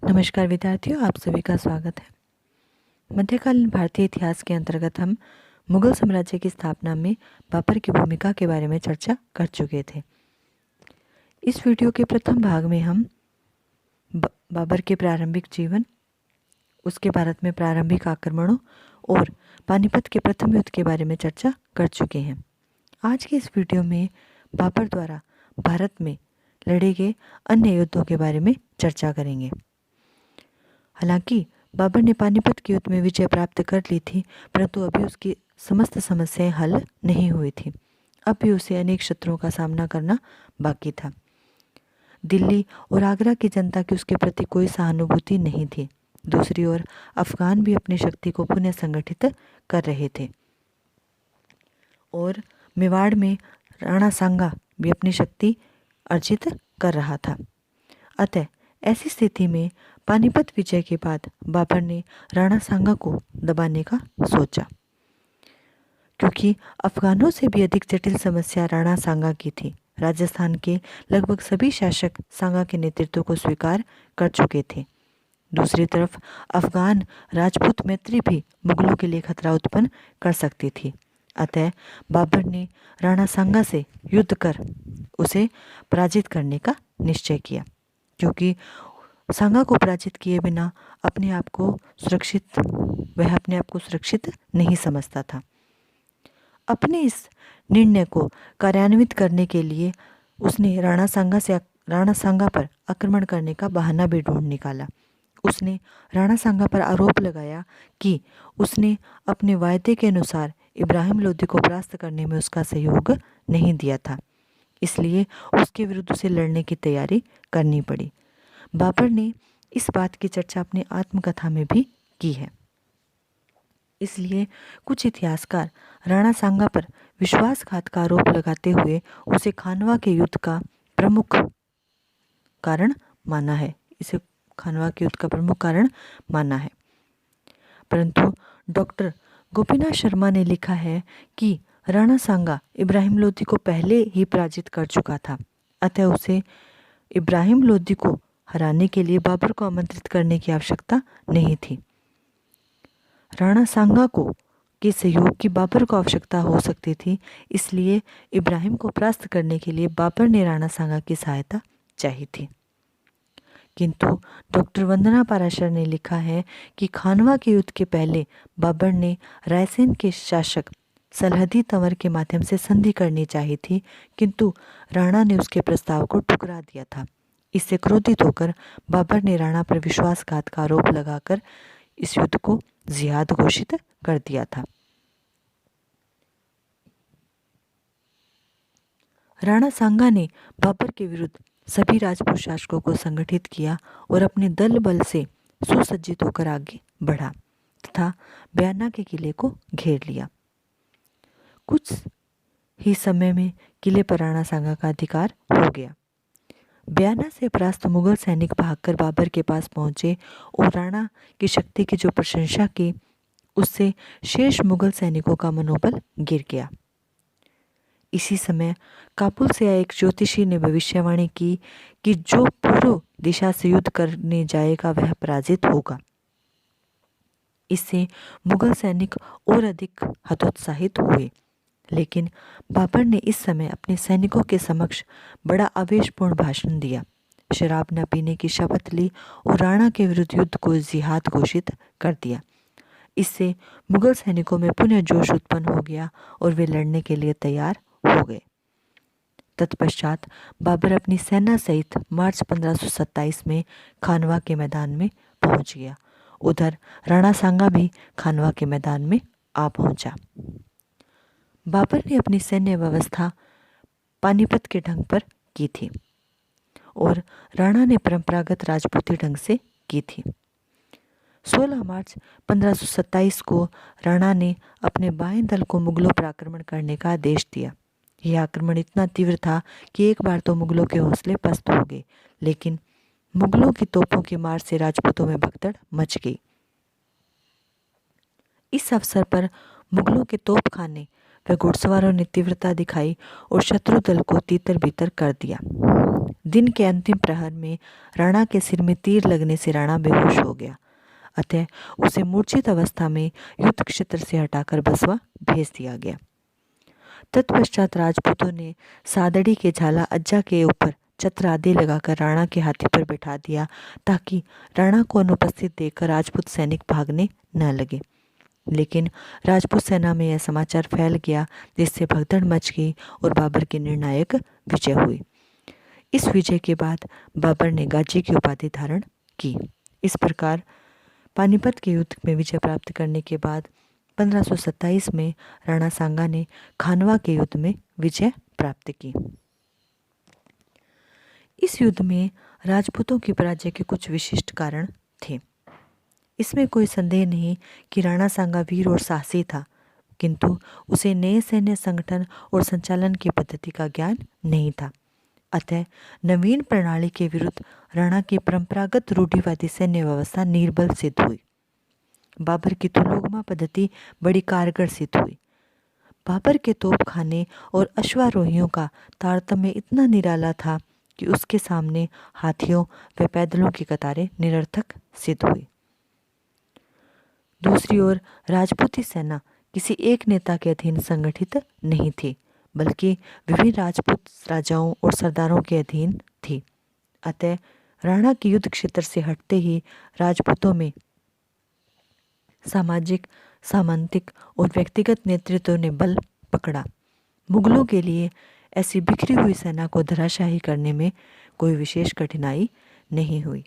नमस्कार विद्यार्थियों, आप सभी का स्वागत है। मध्यकालीन भारतीय इतिहास के अंतर्गत हम मुगल साम्राज्य की स्थापना में बाबर की भूमिका के बारे में चर्चा कर चुके थे। इस वीडियो के प्रथम भाग में हम बाबर के प्रारंभिक जीवन, उसके भारत में प्रारंभिक आक्रमणों और पानीपत के प्रथम युद्ध के बारे में चर्चा कर चुके हैं। आज के इस वीडियो में बाबर द्वारा भारत में लड़े गए अन्य युद्धों के बारे में चर्चा करेंगे। हालांकि बाबर ने पानीपत के युद्ध में विजय प्राप्त कर ली थी, परंतु अभी उसकी समस्त समस्याएं हल नहीं हुई थी। अब भी उसे अनेक शत्रुओं का सामना करना बाकी था। दिल्ली और आगरा की जनता की उसके प्रति कोई सहानुभूति नहीं थी। दूसरी ओर अफगान भी अपनी शक्ति को पुनः संगठित कर रहे थे और मेवाड़ में राणा सांगा भी अपनी शक्ति अर्जित कर रहा था। अतः ऐसी स्थिति में पानीपत विजय के बाद बाबर ने राणा सांगा को दबाने का सोचा, क्योंकि अफगानों से भी अधिक जटिल समस्या राणा सांगा की थी। राजस्थान के लगभग सभी शासक सांगा के नेतृत्व को स्वीकार कर चुके थे। दूसरी तरफ अफगान राजपूत मैत्री भी मुगलों के लिए खतरा उत्पन्न कर सकती थी। अतः बाबर ने राणा सांगा से युद्ध कर उसे पराजित करने का निश्चय किया, क्योंकि सांगा को पराजित किए बिना वह अपने आप को सुरक्षित नहीं समझता था। अपने इस निर्णय को कार्यान्वित करने के लिए उसने राणा सांगा पर आक्रमण करने का बहाना भी ढूंढ निकाला। उसने राणा सांगा पर आरोप लगाया कि उसने अपने वायदे के अनुसार इब्राहिम लोदी को परास्त करने में उसका सहयोग नहीं दिया था, इसलिए उसके विरुद्ध उसे लड़ने की तैयारी करनी पड़ी। बाबर ने इस बात की चर्चा अपनी आत्मकथा में भी की है। इसलिए कुछ इतिहासकार राणा सांगा पर विश्वासघात का आरोप लगाते हुए उसे खानवा के युद्ध का प्रमुख कारण माना है। परंतु डॉक्टर गोपीनाथ शर्मा ने लिखा है कि राणा सांगा इब्राहिम लोदी को पहले ही पराजित कर चुका था, अतः उसे इब्राहिम लोदी को हराने के लिए बाबर को आमंत्रित करने की आवश्यकता नहीं थी। राणा सांगा के सहयोग की बाबर को आवश्यकता हो सकती थी, इसलिए इब्राहिम को परास्त करने के लिए बाबर ने राणा सांगा की सहायता चाहिए थी। किंतु डॉक्टर वंदना पाराशर ने लिखा है कि खानवा के युद्ध के पहले बाबर ने रायसेन के शासक सलहदी तंवर के माध्यम से संधि करनी चाहिए थी, किंतु राणा ने उसके प्रस्ताव को ठुकरा दिया था। इससे क्रोधित होकर बाबर ने राणा पर विश्वासघात का आरोप लगाकर इस युद्ध को जिहाद घोषित कर दिया था। राणा सांगा ने बाबर के विरुद्ध सभी राजपूत शासकों को संगठित किया और अपने दल बल से सुसज्जित होकर आगे बढ़ा तथा बयाना के किले को घेर लिया। कुछ ही समय में किले पर राणा सांगा का अधिकार हो गया। बयाना से परास्त मुगल सैनिक भागकर बाबर के पास पहुंचे और राणा की शक्ति की जो प्रशंसा की, उससे शेष मुगल सैनिकों का मनोबल गिर गया। इसी समय काबुल से आए एक ज्योतिषी ने भविष्यवाणी की कि जो पूर्व दिशा से युद्ध करने जाएगा वह पराजित होगा। इससे मुगल सैनिक और अधिक हतोत्साहित हुए, लेकिन बाबर ने इस समय अपने सैनिकों के समक्ष बड़ा आवेशपूर्ण भाषण दिया, शराब न पीने की शपथ ली और राणा के विरुद्ध युद्ध को जिहाद घोषित कर दिया। इससे मुगल सैनिकों में पुनः जोश उत्पन्न हो गया और वे लड़ने के लिए तैयार हो गए। तत्पश्चात बाबर अपनी सेना सहित मार्च 1527 में खानवा के मैदान में पहुंच गया। उधर राणा सांगा भी खानवा के मैदान में आ पहुंचा। बाबर ने अपनी सैन्य व्यवस्था पानीपत के ढंग पर की थी और राणा ने परंपरागत राजपूती ढंग से की थी। 16 मार्च 1527 को राणा ने अपने बाएं दल को मुगलों पर आक्रमण करने का आदेश दिया। यह आक्रमण इतना तीव्र था कि एक बार तो मुगलों के हौसले पस्त हो गए, लेकिन मुगलों की तोपों की मार से राजपूतों में भगदड़ मच गई। इस अवसर पर मुगलों के तोपखाने वह घुड़सवारों ने तीव्रता दिखाई और शत्रु दल को तीतर बीतर कर दिया। दिन के अंतिम प्रहर में राणा के सिर में तीर लगने से राणा बेहोश हो गया, अतः उसे मूर्छित अवस्था में युद्ध क्षेत्र से हटाकर बसवा भेज दिया गया। तत्पश्चात राजपूतों ने सादड़ी के झाला अज्जा के ऊपर छत्र आदि लगाकर राणा के हाथी पर बैठा दिया, ताकि राणा को अनुपस्थित देखकर राजपूत सैनिक भागने न लगे। लेकिन राजपूत सेना में यह समाचार फैल गया, जिससे भगदड़ मच गई और बाबर की निर्णायक विजय हुई। इस विजय के बाद बाबर ने गाजी की उपाधि धारण की। इस प्रकार पानीपत के युद्ध में विजय प्राप्त करने के बाद 1527 में राणा सांगा ने खानवा के युद्ध में विजय प्राप्त की। इस युद्ध में राजपूतों की पराजय के कुछ विशिष्ट कारण थे। इसमें कोई संदेह नहीं कि राणा सांगा वीर और साहसी था, किंतु उसे नए सैन्य संगठन और संचालन की पद्धति का ज्ञान नहीं था। अतः नवीन प्रणाली के विरुद्ध राणा की परंपरागत रूढ़िवादी सैन्य व्यवस्था निर्बल सिद्ध हुई। बाबर की तुलोगमा पद्धति बड़ी कारगर सिद्ध हुई। बाबर के तोपखाने और अश्वारोहियों का तारतम्य इतना निराला था कि उसके सामने हाथियों व पैदलों की कतारें निरर्थक सिद्ध हुई। दूसरी ओर राजपूती सेना किसी एक नेता के अधीन संगठित नहीं थी, बल्कि विभिन्न राजपूत राजाओं और सरदारों के अधीन थी। अतः राणा के युद्ध क्षेत्र से हटते ही राजपूतों में सामाजिक, सामंतिक और व्यक्तिगत नेतृत्व ने बल पकड़ा। मुगलों के लिए ऐसी बिखरी हुई सेना को धराशायी करने में कोई विशेष कठिनाई नहीं हुई।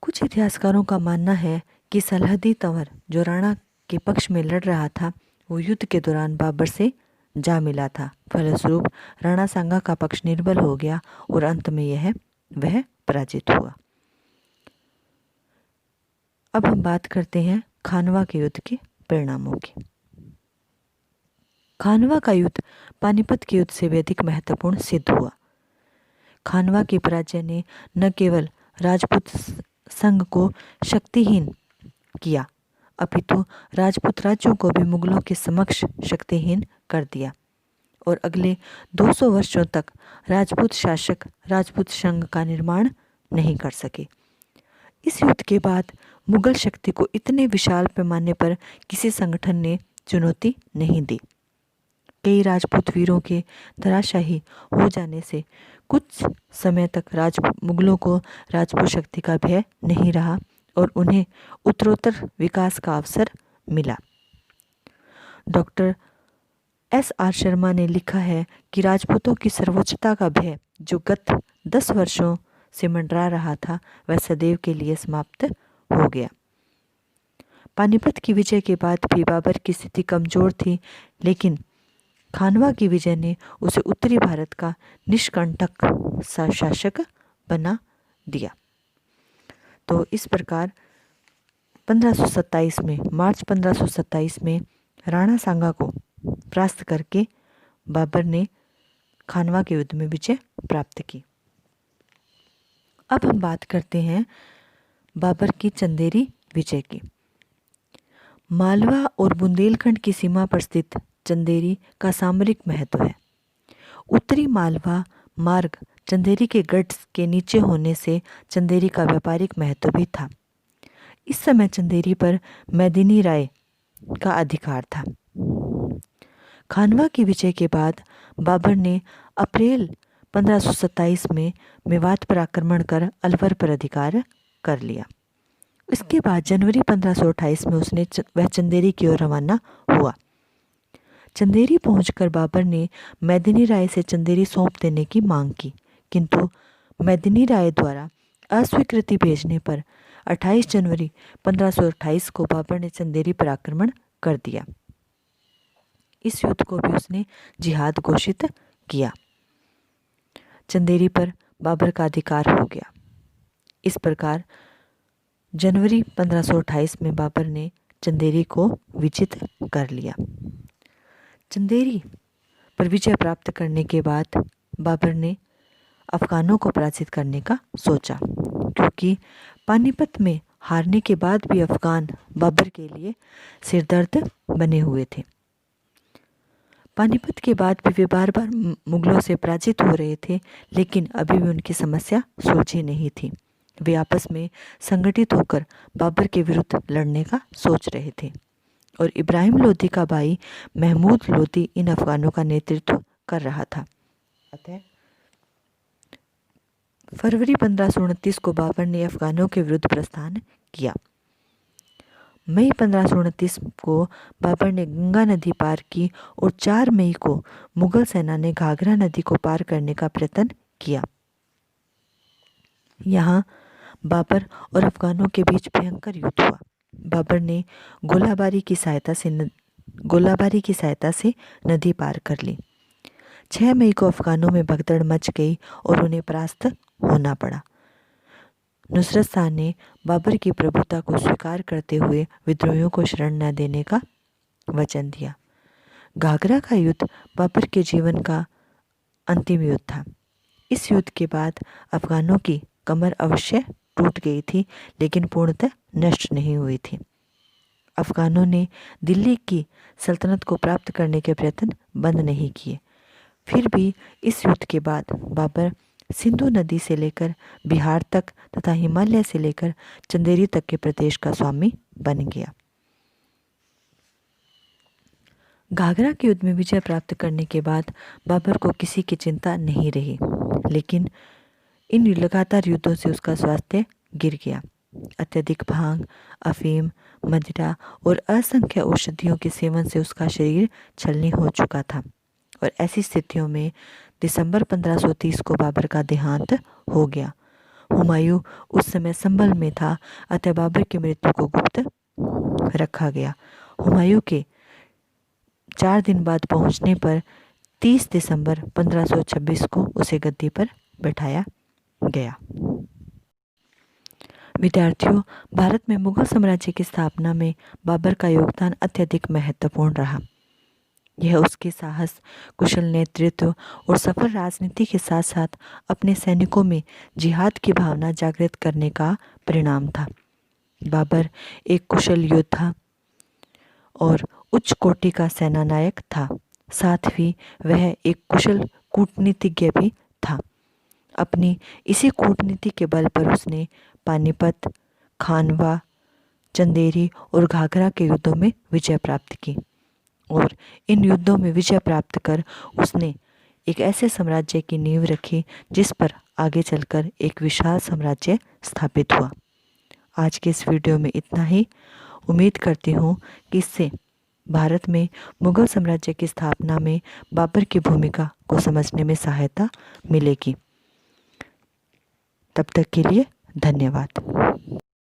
कुछ इतिहासकारों का मानना है कि सलहदी तंवर, जो राणा के पक्ष में लड़ रहा था, वो युद्ध के दौरान बाबर से जा मिला था। फलस्वरूप राणा सांगा का पक्ष निर्बल हो गया और अंत में वह पराजित हुआ। अब हम बात करते हैं खानवा के युद्ध के परिणामों की। खानवा का युद्ध पानीपत के युद्ध से भी अधिक महत्वपूर्ण सिद्ध हुआ। खानवा की पराजय ने न केवल राजपूत संघ को शक्तिहीन किया, अपितु राजपूत राज्यों को भी मुगलों के समक्ष शक्तिहीन कर दिया और अगले 200 वर्षों तक राजपूत शासक राजपूत संघ का निर्माण नहीं कर सके। इस युद्ध के बाद मुगल शक्ति को इतने विशाल पैमाने पर किसी संगठन ने चुनौती नहीं दी। कई राजपूत वीरों के धराशायी हो जाने से कुछ समय तक मुगलों को राजपूत शक्ति का भय नहीं रहा और उन्हें उत्तरोत्तर विकास का अवसर मिला। Doctor S.R. शर्मा ने लिखा है कि राजपूतों की सर्वोच्चता का भय, जो गत 10 वर्षों से मंडरा रहा था, वह सदैव के लिए समाप्त हो गया। पानीपत की विजय के बाद भी बाबर की स्थिति कमजोर थी, लेकिन खानवा की विजय ने उसे उत्तरी भारत का निष्कंटक शासक बना दिया। तो इस प्रकार 1527 में मार्च 1527 में राणा सांगा को परास्त करके बाबर ने खानवा के युद्ध में विजय प्राप्त की। अब हम बात करते हैं बाबर की चंदेरी विजय की। मालवा और बुंदेलखंड की सीमा पर स्थित चंदेरी का सामरिक महत्व है। उत्तरी मालवा मार्ग चंदेरी के गढ़ के नीचे होने से चंदेरी का व्यापारिक महत्व भी था। इस समय चंदेरी पर मेदिनी राय का अधिकार था। खानवा की विजय के बाद बाबर ने अप्रैल 1527 में मेवात पर आक्रमण कर अलवर पर अधिकार कर लिया। इसके बाद जनवरी 1528 में वह चंदेरी की ओर रवाना हुआ। चंदेरी पहुंचकर बाबर ने मेदिनी राय से चंदेरी सौंप देने की मांग की, किंतु मेदिनी राय द्वारा अस्वीकृति भेजने पर 28 जनवरी 1528 को बाबर ने चंदेरी पर आक्रमण कर दिया। इस युद्ध को भी उसने जिहाद घोषित किया। चंदेरी पर बाबर का अधिकार हो गया। इस प्रकार जनवरी 1528 में बाबर ने चंदेरी को विजित कर लिया। चंदेरी पर विजय प्राप्त करने के बाद बाबर ने अफगानों को पराजित करने का सोचा, क्योंकि पानीपत में हारने के बाद भी अफगान बाबर के लिए सिरदर्द बने हुए थे। पानीपत के बाद भी वे बार बार मुगलों से पराजित हो रहे थे, लेकिन अभी भी उनकी समस्या सुलझी नहीं थी। वे आपस में संगठित होकर बाबर के विरुद्ध लड़ने का सोच रहे थे और इब्राहिम लोदी का भाई महमूद लोदी इन अफगानों का नेतृत्व कर रहा था। अतः फरवरी 1529 को बाबर ने अफगानों के विरुद्ध प्रस्थान किया। मई 1529 को बाबर ने गंगा नदी पार की और 4 मई को मुगल सेना ने घाघरा नदी को पार करने का प्रयत्न किया। यहाँ बाबर और अफगानों के बीच भयंकर युद्ध हुआ। बाबर ने गोलाबारी की सहायता से नदी पार कर ली। 6 मई को अफगानों में भगदड़ मच गई और उन्हें परास्त होना पड़ा। नुसरत शाह ने बाबर की प्रभुता को स्वीकार करते हुए विद्रोहियों को शरण न देने का वचन दिया। घाघरा का युद्ध बाबर के जीवन का अंतिम युद्ध था। इस युद्ध के बाद अफगानों की कमर अवश्य टूट गई थी, लेकिन पूर्णतः नष्ट नहीं हुई थी। अफगानों ने दिल्ली की सल्तनत को प्राप्त करने के प्रयत्न बंद नहीं किए। फिर भी इस युद्ध के बाद बाबर सिंधु नदी से लेकर बिहार तक तथा हिमालय से लेकर चंदेरी तक के प्रदेश का स्वामी बन गया। घाघरा के युद्ध में विजय प्राप्त करने के बाद बाबर को किसी की चिंता नहीं रही, लेकिन इन लगातार युद्धों से उसका स्वास्थ्य गिर गया। अत्यधिक भांग, अफीम, मदिरा और असंख्य औषधियों के सेवन से उसका शरीर छलनी हो चुका था और ऐसी स्थितियों में दिसंबर 1530 को बाबर का देहांत हो गया। हुमायूं उस समय संभल में था, अतः बाबर की मृत्यु को गुप्त रखा गया। हुमायूं के 4 दिन बाद पहुंचने पर 30 दिसंबर 1526 को उसे गद्दी पर बैठाया गया। विद्यार्थियों, भारत में मुगल साम्राज्य की स्थापना में बाबर का योगदान अत्यधिक महत्वपूर्ण रहा। यह उसके साहस, कुशल नेतृत्व और सफल राजनीति के साथ साथ अपने सैनिकों में जिहाद की भावना जागृत करने का परिणाम था। बाबर एक कुशल योद्धा और उच्च कोटि का सेनानायक था, साथ ही वह एक कुशल कूटनीतिज्ञ भी था। अपनी इसी कूटनीति के बल पर उसने पानीपत, खानवा, चंदेरी और घाघरा के युद्धों में विजय प्राप्त की और इन युद्धों में विजय प्राप्त कर उसने एक ऐसे साम्राज्य की नींव रखी जिस पर आगे चलकर एक विशाल साम्राज्य स्थापित हुआ। आज के इस वीडियो में इतना ही। उम्मीद करती हूँ कि इससे भारत में मुगल साम्राज्य की स्थापना में बाबर की भूमिका को समझने में सहायता मिलेगी। तब तक के लिए धन्यवाद।